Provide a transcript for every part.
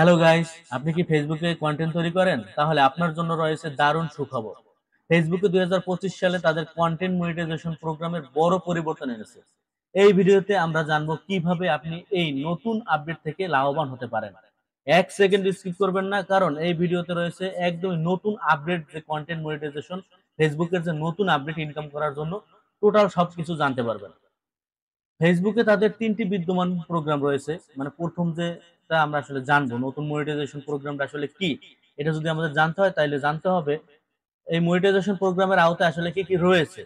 Hello guys, আপনি কি ফেসবুকে কন্টেন্ট তৈরি করেন? তাহলে আপনার জন্য রয়েছে দারুণ সুখবর। ফেসবুকে 2025 সালে তাদের কন্টেন্ট মনিটাইজেশন প্রোগ্রামের বড় পরিবর্তন এনেছে। এই ভিডিওতে আমরা জানবো কিভাবে আপনি এই নতুন আপডেট থেকে লাভবান হতে পারেন। এক সেকেন্ড স্কিপ করবেন না, কারণ এই ভিডিওতে রয়েছে একদম নতুন আপডেট, যে কন্টেন্ট মনিটাইজেশন, ফেসবুকের যে নতুন আপডেট ইনকাম করার জন্য টোটাল সবকিছু জানতে পারবেন। ফেসবুকে তাদের ৩টি বিদ্যমান প্রোগ্রাম রয়েছে। মানে প্রথম যেটা আমরা আসলে জানবো নতুন মনিটাইজেশন প্রোগ্রামটা আসলে কি, এটা যদি আমাদের জানতে হয় তাহলে জানতে হবে এই মনিটাইজেশন প্রোগ্রামের আওতায় আসলে কি কি রয়েছে।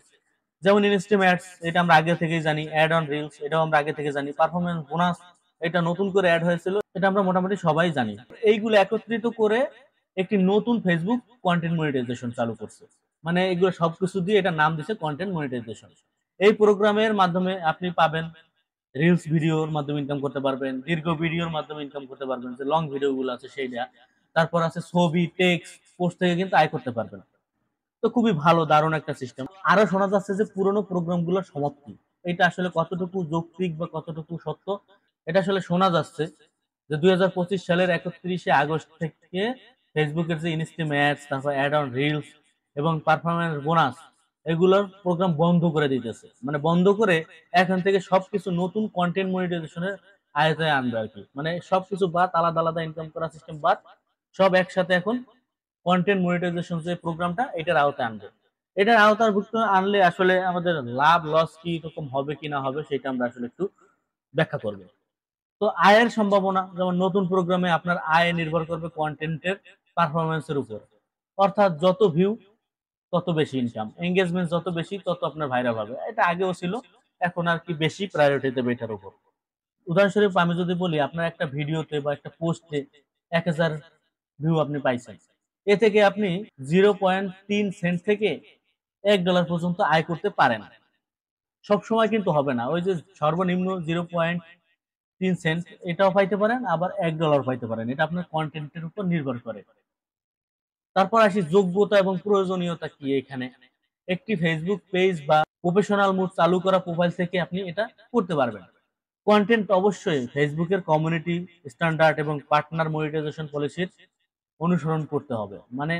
যেমন ইনস্ট্রিম অ্যাডস, এটা আমরা আগে থেকেই জানি। অ্যাড অন রিলস, এটাও আমরা আগে থেকে জানি। পারফরমেন্স বোনাস, এটা নতুন করে অ্যাড হয়েছিল, এটা আমরা মোটামুটি সবাই জানি। এইগুলো একত্রিত করে একটি নতুন ফেসবুক কন্টেন্ট মনিটাইজেশন চালু করছে। মানে এগুলো সবকিছু দিয়ে এটা নাম দিছে কন্টেন্ট মনিটাইজেশন। এই প্রোগ্রামের মাধ্যমে আপনি পাবেন রিলস ভিডিওর মাধ্যমে ইনকাম করতে পারবেন, দীর্ঘ ভিডিওর মাধ্যমে ইনকাম করতে পারবেন, যে লং ভিডিও গুলো আছে সেইটা। তারপর আছে ছবি, টেক্সট, পোস্ট থেকে কিন্তু আয় করতে পারবেন। তো খুবই ভালো, দারুণ একটা সিস্টেম। আরো শোনা যাচ্ছে যে পুরোনো প্রোগ্রাম গুলোর সমাপ্তি। এটা আসলে কতটুকু যৌক্তিক বা কতটুকু সত্য, এটা আসলে শোনা যাচ্ছে যে 2025 সালের 31শে আগস্ট থেকে ফেসবুকের যে ইনস্ট্রিম অ্যাডস, তারপর অ্যাড অন রিলস এবং পারফরমেন্স বোনাস, এগুলোর প্রোগ্রাম বন্ধ করে দিতেছে। মানে বন্ধ করে এখন থেকে সবকিছু নতুন কন্টেন্ট মনিটাইজেশনের আয়তায় আনবে আর কি। মানে সবকিছু বাদ, আলাদা আলাদা ইনকাম করার সিস্টেম বাদ, সব একসাথে এখন কন্টেন্ট মনিটাইজেশন যে প্রোগ্রামটা, এটার আওতায় আনবে। এটার আওতাভুক্ত আনলে আসলে আমাদের লাভ লস কি রকম হবে কি না হবে, সেটা আমরা আসলে একটু ব্যাখ্যা করব। তো আয়ের সম্ভাবনা, যেমন নতুন প্রোগ্রামে আপনার আয় নির্ভর করবে কন্টেন্টের পারফরমেন্সের উপর। অর্থাৎ যত ভিউ তত বেশি ইনকাম, এঙ্গেজমেন্ট যত বেশি তত আপনার ভাইরাল হবে। এটা আগেও ছিল, এখন আর কি বেশি প্রায়োরিটি দেবে এটার উপর। উদাহরণস্বরূপ আমি যদি বলি, আপনার একটা ভিডিওতে বা একটা পোস্টে 1000 ভিউ আপনি পাইছেন, এ থেকে আপনি 0.3 সেন্ট থেকে $1 পর্যন্ত আয় করতে পারেন। সব সময় কিন্তু হবে না, ওই যে সর্বনিম্ন 0.3 সেন্ট এটাও পাইতে পারেন, আবার $1 পাইতে পারেন। এটা আপনার কন্টেন্টের উপর নির্ভর করে। তারপর আসি যোগ্যতা এবং প্রয়োজনীয়তা কি এখানে। একটি ফেসবুক পেজ বা প্রফেশনাল মুড চালু করা প্রোফাইল থেকে আপনি এটা করতে পারবেন। কন্টেন্ট অবশ্যই ফেসবুকের কমিউনিটি স্ট্যান্ডার্ড এবং পার্টনার মনিটাইজেশন পলিসির অনুসরণ করতে হবে। মানে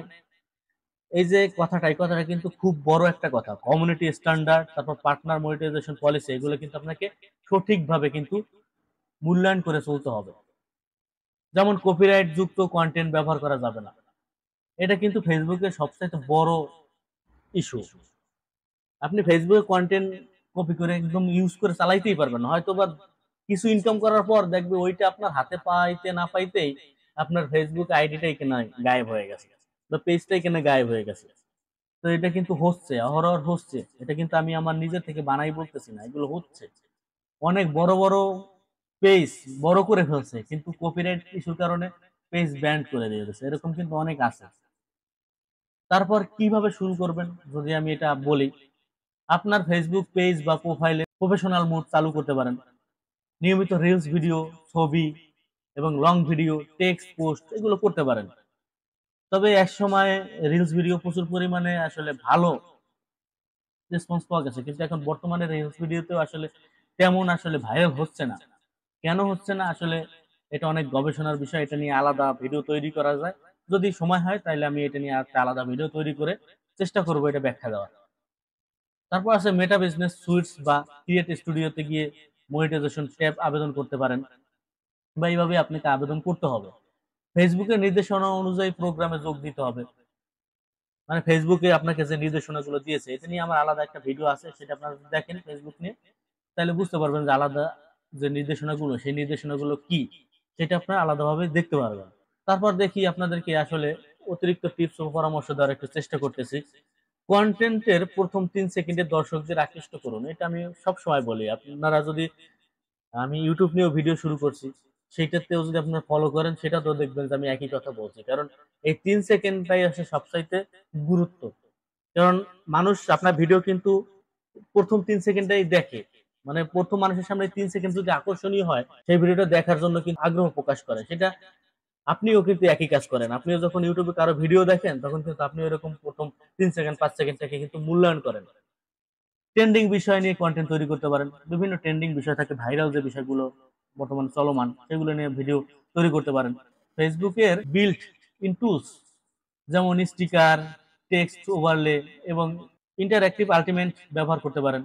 এই যে কথাটা, এই কথাটা কিন্তু খুব বড় একটা কথা। কমিউনিটি স্ট্যান্ডার্ড, তারপর পার্টনার মনিটাইজেশন পলিসি, এগুলো কিন্তু আপনাকে সঠিকভাবে কিন্তু মূল্যায়ন করে চলতে হবে। যেমন কপিরাইট যুক্ত কন্টেন্ট ব্যবহার করা যাবে না, এটা কিন্তু ফেসবুকের সবচেয়ে বড় ইস্যু। আপনি ফেসবুকে কন্টেন্ট কপি করে একদম ইউজ করে চালাইতেই পারবেন না, হয়তো বা কিছু ইনকাম করার পর দেখবে ওইটা আপনার হাতে পাইতে না পাইতেই আপনার ফেসবুক আইডিটাই কেনা গায়েব হয়ে গেছে, বা পেজটাই কেনা গায়েব হয়ে গেছে। তো এটা কিন্তু হচ্ছে, অহরহ হচ্ছে। এটা কিন্তু আমি আমার নিজে থেকে বানাই বলতেছি না, এগুলো হচ্ছে। অনেক বড় বড় পেজ বড় করে ফেলছে, কিন্তু কপিরাইট ইস্যুর কারণে পেজ ব্যান্ড করে দিয়েছে। এরকম কিন্তু অনেক আছে। তারপর কিভাবে শুরু করবেন যদি আমি এটা বলি, আপনার ফেসবুক পেজ বা প্রোফাইলে প্রফেশনাল মোড চালু করতে পারেন। নিয়মিত রিলস ভিডিও, ছবি এবং লং ভিডিও, টেক্সট পোস্ট, এগুলো করতে পারেন। তবে এক সময় রিলস ভিডিও প্রচুর পরিমাণে আসলে ভালো রেসপন্স পাওয়া গেছে, কিন্তু এখন বর্তমানে রিলস ভিডিওতেও আসলে তেমন আসলে ভাইরাল হচ্ছে না। কেন হচ্ছে না আসলে, এটা অনেক গবেষণার বিষয়। এটা নিয়ে আলাদা ভিডিও তৈরি করা যায়, যদি সময় হয় তাহলে আমি এটা নিয়ে একটা আলাদা ভিডিও তৈরি করে চেষ্টা করবো এটা ব্যাখ্যা দেওয়ার। তারপর আছে মেটা বিজনেস সুইটস বা ক্রিয়েট স্টুডিওতে গিয়ে মনিটাইজেশন ট্যাব আবেদন করতে পারেন, বা এইভাবে আপনাকে আবেদন করতে হবে। ফেসবুকের নির্দেশনা অনুযায়ী প্রোগ্রামে যোগ দিতে হবে। মানে ফেসবুকে আপনাকে যে নির্দেশনাগুলো দিয়েছে, এটা নিয়ে আমার আলাদা একটা ভিডিও আছে, সেটা আপনারা যদি দেখেন ফেসবুক নিয়ে, তাহলে বুঝতে পারবেন যে আলাদা যে নির্দেশনাগুলো, সেই নির্দেশনাগুলো কি, সেটা আপনারা আলাদাভাবে দেখতে পারবেন। তারপর দেখি আপনাদেরকে আসলে অতিরিক্ত টিপস ও পরামর্শ দেওয়ার একটু চেষ্টা করতেছি। কন্টেন্টের প্রথম 3 সেকেন্ডে দর্শকদের আকৃষ্ট করুন, এটা আমি সব সময় বলি। আপনারা যদি, আমি ইউটিউব নিয়েও ভিডিও শুরু করছি, সেইটাতেও যদি আপনারা ফলো করেন, সেটা তো দেখবেন যে আমি একই কথা বলছি। কারণ এই 3 সেকেন্ডটাই আসে সবচাইতে গুরুত্ব। কারণ মানুষ আপনার ভিডিও কিন্তু প্রথম 3 সেকেন্ডটাই দেখে। মানে প্রথম মানুষের সামনে 3 সেকেন্ড যদি আকর্ষণীয় হয়, সেই ভিডিওটা দেখার জন্য কিন্তু আগ্রহ প্রকাশ করে। সেটা আপনিও কিন্তু একই কাজ করেন। আপনিও যখন ইউটিউবে কারো ভিডিও দেখেন, তখন কিন্তু আপনি এরকম প্রথম 3 সেকেন্ড 5 সেকেন্ডটাকে কিন্তু মূল্যায়ন করেন। ট্রেন্ডিং বিষয় নিয়ে কন্টেন্ট তৈরি করতে পারেন। বিভিন্ন ট্রেন্ডিং বিষয় থাকে, ভাইরাল যে বিষয়গুলো বর্তমানে চলমান, সেগুলো নিয়ে ভিডিও তৈরি করতে পারেন। ফেসবুকের বিল্ট ইন টুলস যেমন স্টিকার, টেক্সট ওভারলে এবং ইন্টারঅ্যাক্টিভ আল্টিমেট ব্যবহার করতে পারেন।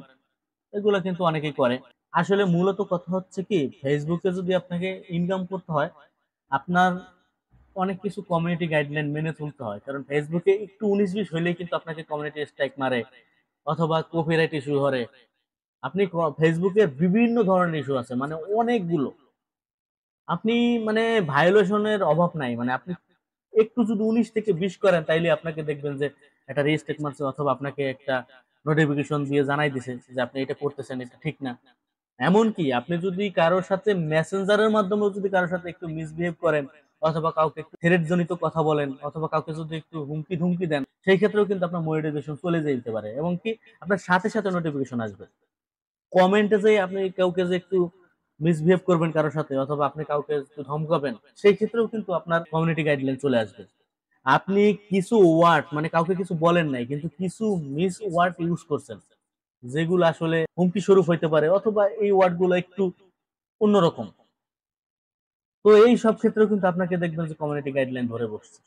এগুলো কিন্তু অনেকেই করে। আসলে মূলত কথা হচ্ছে কি, ফেসবুকে যদি আপনাকে ইনকাম করতে হয়, আপনার অনেক কিছু কমিউনিটি গাইডলাইন মেনে চলতে হয়। কারণ ফেসবুকে একটু 19-20 হইলেই কিন্তু আপনাকে কমিউনিটি স্ট্রাইক মারে অথবা কপিরাইট ইস্যু ধরে। আপনি ফেসবুকের বিভিন্ন ধরনের ইস্যু আছে, মানে অনেকগুলো। আপনি মানে ভায়োলেশনের অভাব নাই। মানে আপনি একটু যদি 19 থেকে 20 করেন তাইলে আপনাকে দেখবেন যে একটা রেজিস্ট্রেট মারছে অথবা আপনাকে একটা নোটিফিকেশন দিয়ে জানাই দিছে যে আপনি এটা করতেছেন, এটা ঠিক না। এমনকি আপনি যদি কারোর সাথে মেসেঞ্জারের মাধ্যমেও যদি কারোর সাথে একটু মিসবিহেভ করেন অথবা কাউকে একটু থ্রেট জনিত কথা বলেন অথবা কাউকে যদি একটু হুমকি ধুমকি দেন, সেই ক্ষেত্রেও কিন্তু আপনার মনিটাইজেশন চলে যেতে পারে এবং কি আপনার সাথে সাথে নোটিফিকেশন আসবে। কমেন্টে যে আপনি কাউকে যে একটু মিসবিহেভ করবেন কারোর সাথে অথবা আপনি কাউকে একটু ধমকাবেন, সেই ক্ষেত্রেও কিন্তু আপনার কমিউনিটি গাইডলাইন চলে আসবে। আপনি কিছু ওয়ার্ড মানে কাউকে কিছু বলেন নাই কিন্তু কিছু মিস ওয়ার্ড ইউজ করছেন যেগুলো আসলে হুমকি স্বরূপ হইতে পারে অথবা এই ওয়ার্ড গুলো একটু অন্যরকম। তো এই সব ক্ষেত্রেও কিন্তু আপনাকে দেখবেন যে কমিউনিটি গাইডলাইন ধরে বসছে,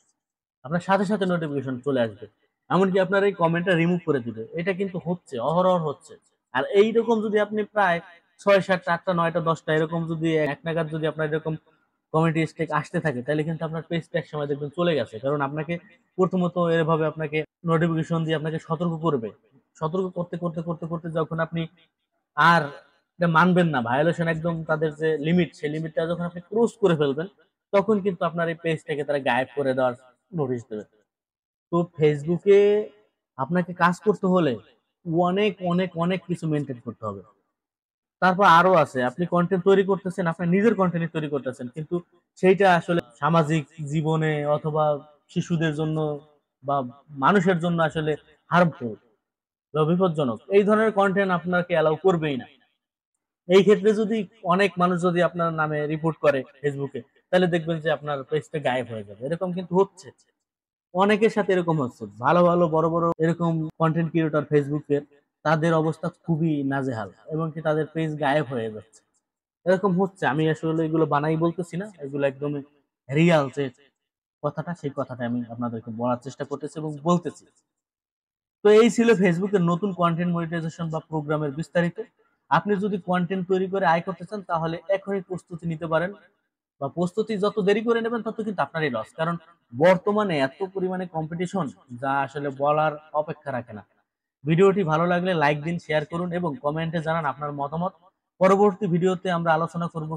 আপনার সাথে সাথে নোটিফিকেশন চলে আসবে। এমনকি আপনার এই কমেন্টটা রিমুভ করে দিবে। এটা কিন্তু হচ্ছে, অহরহ হচ্ছে। আর এইরকম যদি আপনি প্রায় 6, 7, 8টা 9টা 10টা এরকম যদি এক নাগাদ যদি আপনার এরকম কমিউনিটি স্ট্রাইক আসতে থাকে তাহলে কিন্তু আপনার পেজটা এক সময় দেখবেন চলে গেছে। কারণ আপনাকে প্রথমত এভাবে আপনাকে নোটিফিকেশন দিয়ে আপনাকে সতর্ক করবে। সতর্ক করতে করতে করতে করতে যখন আপনি আর এটা মানবেন না, ভায়োলেশন একদম তাদের যে লিমিট সেই লিমিটটা যখন আপনি ক্রস করে ফেলবেন, তখন কিন্তু আপনার এই পেজ থেকে তারা গায়েব করে দেওয়ার নোটিশ দেবে। তো ফেসবুকে আপনাকে কাজ করতে হলে অনেক অনেক অনেক কিছু মেনটেন করতে হবে। তারপর আরো আছে, আপনি কন্টেন্ট তৈরি করতেছেন, আপনার নিজের কন্টেন্ট তৈরি করতেছেন, কিন্তু সেইটা আসলে সামাজিক জীবনে অথবা শিশুদের জন্য বা মানুষের জন্য আসলে হার্মফুল বা বিপজ্জনক, এই ধরনের কন্টেন্ট আপনাকে অ্যালাউ করবেই না। এই ক্ষেত্রে যদি অনেক মানুষ যদি আপনার নামে রিপোর্ট করে ফেসবুকে, তাহলে দেখবেন যে আপনার পেজটা গায়েব হয়ে যাবে। এরকম কিন্তু হচ্ছে, অনেকের সাথে এরকম হচ্ছে। ভালো ভালো বড় বড় এরকম কন্টেন্ট ক্রিয়েটর ফেসবুকের, তাদের অবস্থা খুবই নাজেহাল এবং কি তাদের পেজ গায়েব হয়ে যাচ্ছে। এরকম হচ্ছে। আমি আসলে এগুলো বানাই বলতেছি না, এগুলো একদমই রিয়াল যে কথাটা, সেই কথাটা আমি আপনাদেরকে বলার চেষ্টা করতেছি এবং বলতেছি। তো এই ছিল ফেসবুকের নতুন কন্টেন্ট মনিটাইজেশন বা প্রোগ্রামের বিস্তারিত। আপনি যদি কন্টেন্ট তৈরি করে আয় করতে চান তাহলে এখনই প্রস্তুতি নিতে পারেন, বা প্রস্তুতি যত দেরি করে নেবেন তত কিন্তু আপনারই লস। কারণ বর্তমানে এত পরিমাণে কম্পিটিশন যা আসলে বলার অপেক্ষা রাখে না। ভিডিওটি ভালো লাগলে লাইক দিন, শেয়ার করুন এবং কমেন্টে জানান আপনার মতামত। পরবর্তী ভিডিওতে আমরা আলোচনা করব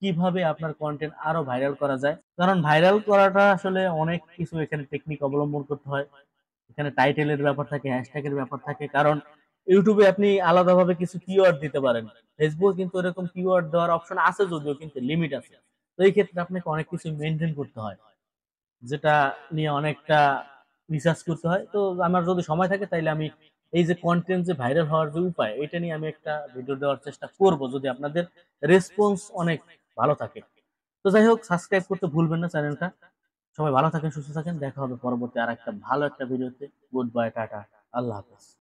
কিভাবে আপনার কন্টেন্ট আরো ভাইরাল করা যায়। কারণ ভাইরাল করাটা আসলে অনেক কিছু এখানে টেকনিক অবলম্বন করতে হয়। এখানে টাইটেলের ব্যাপার থাকে, হ্যাশট্যাগের ব্যাপার থাকে। কারণ ইউটিউবে আপনি আলাদাভাবে কিছু কিওয়ার্ড দিতে পারেন, ফেসবুকে কিন্তু এরকম কিওয়ার্ড দেওয়ার অপশন আছে যদিও, কিন্তু লিমিট আছে। তো এই ক্ষেত্রে আপনাকে অনেক কিছু মেনটেন করতে হয়, যেটা নিয়ে অনেকটা রিসার্চ করতে হয়। তো আমার যদি সময় থাকে তাইলে আমি এই যে কন্টেন্ট যে ভাইরাল হওয়ার যে উপায়, এটা নিয়ে আমি একটা ভিডিও দেওয়ার চেষ্টা করব যদি আপনাদের রেসপন্স অনেক ভালো থাকে। তো যাই হোক, সাবস্ক্রাইব করতে ভুলবেন না চ্যানেলটা। সবাই ভালো থাকেন, সুস্থ থাকেন। দেখা হবে পরবর্তী আর একটা ভালো একটা ভিডিওতে। গুড বাই, টাটা, আল্লাহ হাফেজ।